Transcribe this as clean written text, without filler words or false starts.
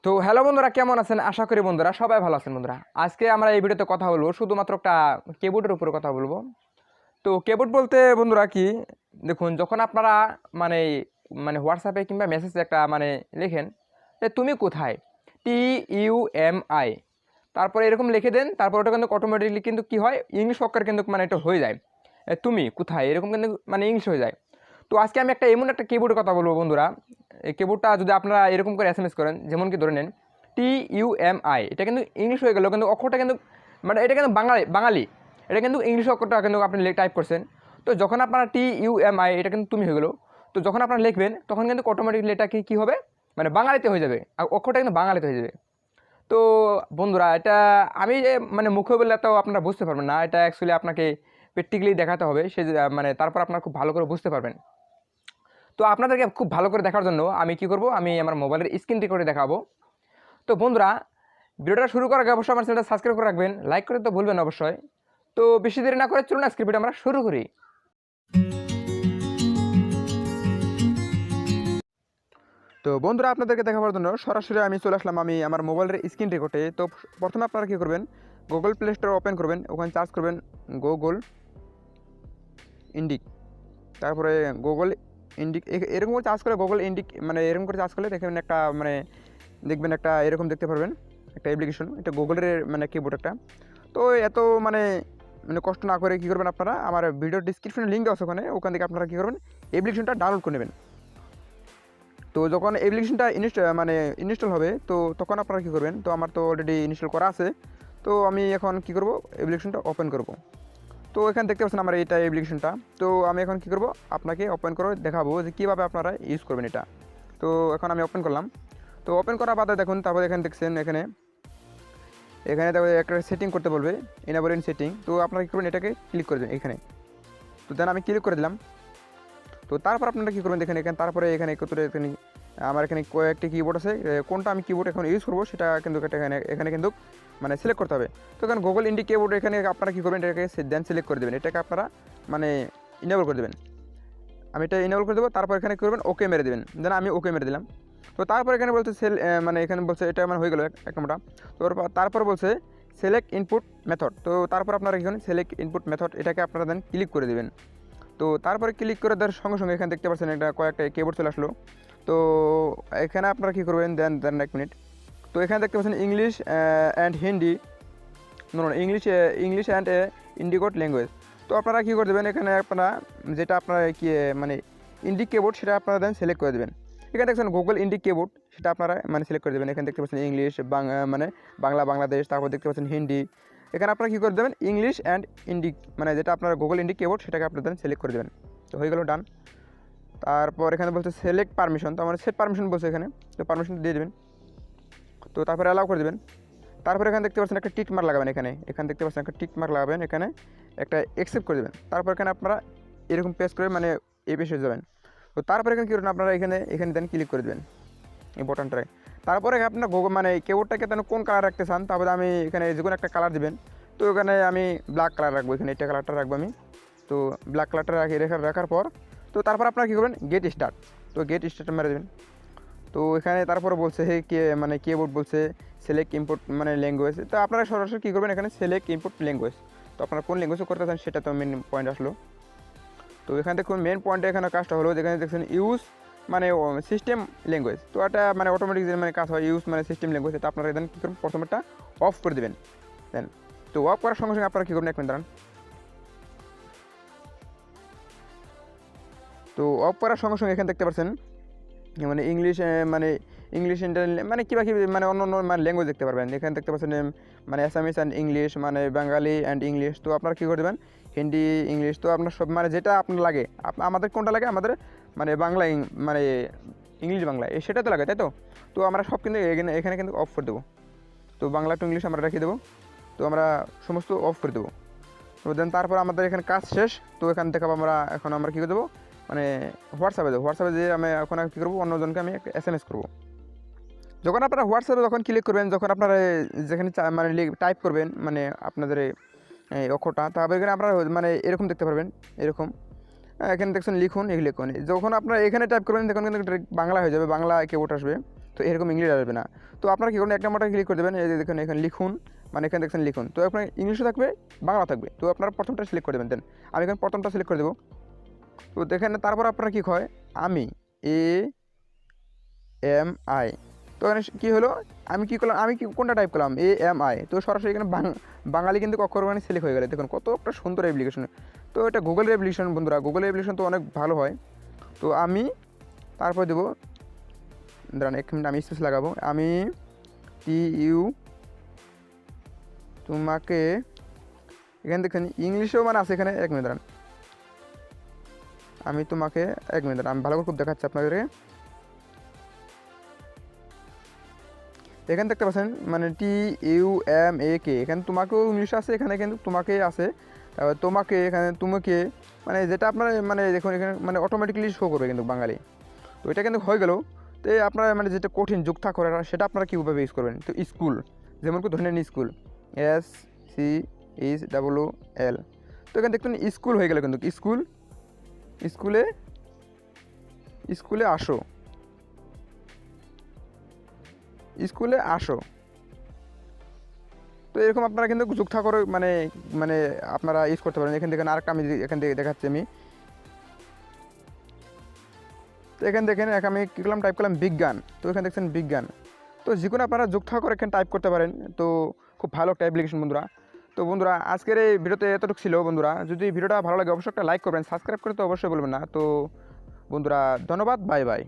তো হ্যালো বন্ধুরা, কেমন আছেন? আশা করি বন্ধুরা সবাই ভালো আছেন। বন্ধুরা, আজকে আমরা এই ভিডিওতে কথা বলবো শুধুমাত্র একটা কিবোর্ডের উপরে কথা বলবো। তো কিবোর্ড বলতে বন্ধুরা কি, দেখুন যখন আপনারা মানে মানে হোয়াটসঅ্যাপে কিংবা মেসেজে একটা লেখেন যে তুমি কোথায়, TUMI, তারপরে এরকম লিখে দেন, তারপর ওটা কিন্তু অটোমেটিকলি কিন্তু কি হয়, ইংলিশ অক্ষর কিন্তু এটা হয়ে যায়। তুমি কোথায়, এরকম কিন্তু ইংলিশ হয়ে যায়। তো আজকে আমি এমন একটা কিবোর্ডের কথা বলবো বন্ধুরা। এই কিবোর্ডটা যদি আপনারা এরকম করে SMS করেন, যেমন কি ধরে নেন TUMI, এটা কিন্তু ইংলিশ হয়ে গেল, কিন্তু অক্ষরটা কিন্তু এটা কিন্তু বাঙালি, এটা কিন্তু ইংলিশ অক্ষরটা কিন্তু আপনি টাইপ করছেন। তো যখন আপনারা TUMI, এটা কিন্তু তুমি হয়ে গেলো। তো যখন আপনারা লিখবেন তখন কিন্তু অটোমেটিকলি এটা কী হবে, বাঙালিতে হয়ে যাবে, আর অক্ষরটা কিন্তু বাঙালিতে হয়ে যাবে। তো বন্ধুরা, এটা আমি মুখে বললে তো আপনারা বুঝতে পারবেন না, এটা অ্যাকচুয়ালি আপনাকে প্র্যাকটিক্যালি দেখাতে হবে, সে তারপর আপনারা খুব ভালো করে বুঝতে পারবেন। তো আপনাদেরকে খুব ভালো করে দেখার জন্য আমি কি করব, আমি আমার মোবাইলের স্ক্রিন রেকর্ডে দেখাবো। তো বন্ধুরা, ভিডিওটা শুরু করার আগে অবশ্যই আমার চ্যানেলটা সাবস্ক্রাইব করে রাখবেন, লাইক করে তো ভুলবেন অবশ্যই। তো বেশি দেরি না করে চলুন আজকের ভিডিও আমরা শুরু করি। তো বন্ধুরা, আপনাদেরকে দেখাবার জন্য সরাসরি আমি চলে আসলাম আমি আমার মোবাইলের স্ক্রিন রেকর্ডে। তো প্রথমে আপনারা কী করবেন, গুগল প্লে স্টোর ওপেন করবেন, ওখানে সার্চ করবেন গুগল ইন্ডিক, তারপরে গুগল ইন্ডিক, এরকম করে চার্জ করে গুগল ইন্ডিক এরকম করে চার্জ করলে দেখবেন একটা দেখবেন একটা এরকম দেখতে পারবেন একটা অ্যাপ্লিকেশন, এটা গুগলের কিবোর্ড একটা। তো এত কষ্ট না করে কী করবেন, আপনারা আমার ভিডিও ডিসক্রিপশনে লিঙ্ক দেওয়া আছে, ওখান থেকে আপনারা কী করবেন, অ্যাপ্লিকেশনটা ডাউনলোড করে নেবেন। তো যখন অ্যাপ্লিকেশনটা ইনস্টল হবে, তো তখন আপনারা কী করবেন, তো আমার তো অলরেডি ইনস্টল করা আছে। তো আমি এখন কী করব, অ্যাপ্লিকেশনটা ওপেন করব। তো এখানে দেখতে পাচ্ছেন আমার এইটা অ্যাপ্লিকেশনটা। তো আমি এখন কী করব, আপনাকে ওপেন করে দেখাবো যে কীভাবে আপনারা ইউজ করবেন এটা। তো এখন আমি ওপেন করলাম। তো ওপেন করার বাদে দেখুন, তারপরে এখানে দেখছেন এখানে তারপরে একটা সেটিং করতে বলবে, এনেবল ইন সেটিং। তো আপনারা কী করবেন, এটাকে ক্লিক করে দেবেন এখানে। তো দেন আমি ক্লিক করে দিলাম। তো তারপর আপনারা কী করবেন দেখেন, তারপরে এখানে আমার এখানে কয়েকটি কিবোর্ড আছে, কোনটা আমি কিবোর্ড এখন ইউজ করবো সেটা কিন্তু এখানে কিন্তু সিলেক্ট করতে হবে। তো এখানে গুগল ইন্ডিক কিবোর্ড, এখানে আপনারা কী করবেন, এটাকে দেন সিলেক্ট করে দেবেন, এটাকে আপনারা ইনেবল করে দেবেন। আমি এটা ইনেবল করে দেবো, তারপর এখানে করবেন ওকে মেরে দেবেন। দেন আমি ওকে মেরে দিলাম। তো তারপর এখানে বলছে এখানে বলছে এটা হয়ে গেলো এক নম্বরটা। তো তারপর বলছে সিলেক্ট ইনপুট মেথড। তো তারপর আপনারা এখানে সিলেক্ট ইনপুট মেথড, এটাকে আপনারা দেন ক্লিক করে দেবেন। তো তারপরে ক্লিক করে দেওয়ার সঙ্গে সঙ্গে এখানে দেখতে পাচ্ছেন এটা কয়েকটা কিবোর্ড চলে আসলো। তো এখানে আপনারা কী করবেন, দেন এক মিনিট। তো এখানে দেখতে পাচ্ছেন English and Hindi, English and Indic language. তো আপনারা কী করে দেবেন, এখানে আপনারা যেটা আপনারা ইন্ডিক কিবোর্ড সেটা আপনারা দেন সিলেক্ট করে দেবেন। এখানে দেখছেন গুগল ইন্ডিক কিবোর্ড, সেটা আপনারা সিলেক্ট করে দেবেন। এখানে দেখতে পাচ্ছেন ইংলিশ, বাংলা বাংলাদেশ, তারপর দেখতে পাচ্ছেন হিন্দি। এখানে আপনারা কী করে দেবেন, ইংলিশ অ্যান্ড ইন্ডিক যেটা আপনার গুগল ইন্ডিক কিবোর্ড সেটাকে আপনারা দেন সিলেক্ট করে দেবেন। তো হয়ে গেল ডান। তারপর এখানে বলছে সিলেক্ট পারমিশন, তো সেট পারমিশন বলছে এখানে, তো পারমিশন দিয়ে দেবেন। তো তারপরে অ্যালাউ করে দেবেন। তারপরে এখানে দেখতে পাচ্ছেন একটা টিক মার্ক লাগাবেন, এখানে দেখতে পাচ্ছেন একটা টিক মার্ক লাগাবেন, এখানে একটা অ্যাকসেপ্ট করে দেবেন। তারপর এখানে আপনারা এরকম প্রেস করে এই পেজে যাবেন। তো তারপরে এখানে কী করবেন, আপনারা এখানে দেন ক্লিক করে দেবেন এই বটনটায়। তারপরে আপনার কিবোর্ডটাকে কোন কালার রাখতে চান, তারপরে আমি এখানে যে কোনো একটা কালার দেবেন। তো এখানে আমি ব্ল্যাক কালার রাখবো, এখানে এটা কালারটা রাখবো আমি। তো ব্ল্যাক কালারটা রাখার পর তো তারপর আপনারা কী করবেন, গেট স্টার্ট। তো গেট স্টার্ট মেরে দেবেন। তো এখানে তারপরে বলছে কিবোর্ড বলছে সিলেক্ট ইনপুট ল্যাঙ্গুয়েজ। তো আপনারা সরাসরি কী করবেন, এখানে সিলেক্ট ইনপুট ল্যাঙ্গুয়েজ। তো আপনারা কোন ল্যাঙ্গুয়েজে করতে চান সেটা তো মেন পয়েন্ট আসলো। তো এখানে দেখুন মেন পয়েন্টে এখানে কাজটা হলো, যেখানে দেখছেন ইউজ সিস্টেম ল্যাঙ্গুয়েজ। তো এটা অটোমেটিক যে কাজ হয়, ইউজ সিস্টেম ল্যাঙ্গুয়েজ, এটা আপনারা দেন কী করবেন, প্রথমেরটা অফ করে দেবেন। দেন তো অফ করার সঙ্গে সঙ্গে আপনারা কী করবেন, এক মিনিট দাঁড়ান। তো অফ করার সঙ্গে সঙ্গে এখানে দেখতে পাচ্ছেন ইংলিশ ইংলিশ কিবা অন্য অন্য ল্যাঙ্গুয়েজ দেখতে পারবেন। এখানে দেখতে পাচ্ছেন Assamese and English, Bangali and English. তো আপনারা কী করে দেবেন, হিন্দি, ইংলিশ। তো আপনার সব যেটা আপনার লাগে, আমাদের কোনটা লাগে, আমাদের বাংলা ইংলিশ বাংলা সেটা তো লাগে, তাই তো। তো আমরা সব কিন্তু এখানে কিন্তু অফ করে দেবো। তো বাংলা টু ইংলিশ আমরা রেখে দেবো। তো আমরা সমস্ত অফ করে দেবো। তো দেন তারপর আমাদের এখানে কাজ শেষ। তো এখান থেকে আমরা কী করে দেবো, হোয়াটসঅ্যাপে দিয়ে আমি এখন কী করবো, অন্যজনকে আমি একটা SMS করবো। যখন আপনারা হোয়াটসঅ্যাপে যখন ক্লিক করবেন, যখন আপনারা যেখানে টাইপ করবেন আপনাদের এই অক্ষরটা, তারপরে এখানে আপনারা এরকম দেখতে পারবেন, এরকম এখানে দেখছেন লিখুন, লিখুন। যখন আপনারা এখানে টাইপ করবেন তখন কিন্তু বাংলা হয়ে যাবে, বাংলা কিবোর্ড আসবে। তো এরকম ইংলিশ আসবে না। তো আপনারা কী করবেন, 1 নম্বরটা ক্লিক করে দেবেন, এই যে দেখুন এখানে লিখুন, মানে এখানে দেখছেন লিখুন, তো আপনার ইংলিশও থাকবে বাংলা থাকবে। তো আপনারা প্রথমটা সিলেক্ট করে দেবেন। দেন আমি এখানে প্রথমটা সিলেক্ট করে দেবো। তো দেখেন তারপর আপনারা কী হয়, আমি AMI, তো এখানে কী হলো, আমি কী করলাম, আমি কি কোনটা টাইপ করলাম AMI, তো সরাসরি এখানে বাঙালি কিন্তু অক্ষর মানে সিলেক্ট হয়ে গেলে। দেখুন কত একটা সুন্দর অ্যাপ্লিকেশন। তো এটা গুগল অ্যাপ্লিকেশন বন্ধুরা, গুগল অ্যাপ্লিকেশন তো অনেক ভালো হয়। তো আমি তারপর দেবো, দাঁড়ান 1 মিনিট আমি স্পেস লাগাবো, আমি TU তোমাকে, এখানে দেখেন ইংলিশেও মানে আছে এখানে, 1 মিনিট দাঁড়ান, আমি তোমাকে 1 মিনিট দাঁড়ান, আমি ভালো করে খুব দেখাচ্ছি আপনাদের। এখানে দেখতে পাচ্ছেন মানে TUMAK, এখানে তোমাকেও ইংলিশ আছে, এখানে কিন্তু তোমাকে আছে, তোমাকে এখানে তোমাকে, মানে যেটা আপনার মানে দেখুন এখানে মানে অটোমেটিক্যালি শো করবে কিন্তু বাঙালি। তো এটা কিন্তু হয়ে গেল। তো আপনারা মানে যেটা কঠিন যুক্তা করে সেটা আপনারা কীভাবে ইউজ করবেন। তো স্কুল, যেমন কি ধরে নেন স্কুল, SCHOOL, তো এখানে দেখুন স্কুল হয়ে গেল কিন্তু স্কুল, স্কুলে স্কুলে আসো, স্কুলে আসো। তো এরকম আপনারা কিন্তু যুক্ত করে মানে মানে আপনারা ইউজ করতে পারেন। এখান থেকে আরেকটা আমি এখান থেকে দেখাচ্ছি আমি। তো এখানে দেখেন আমি কী করলাম, টাইপ করলাম বিজ্ঞান, তো এখানে দেখছেন বিজ্ঞান। তো যে কোনো আপনারা যুক্ত করে এখানে টাইপ করতে পারেন। তো খুব ভালো একটা অ্যাপ্লিকেশন বন্ধুরা। তো বন্ধুরা আজকের এই ভিডিওতে এতটুকু ছিল বন্ধুরা। যদি ভিডিওটা ভালো লাগে অবশ্যই একটা লাইক করবেন, সাবস্ক্রাইব করতে অবশ্যই বলবেন না। তো বন্ধুরা ধন্যবাদ, বাই বাই।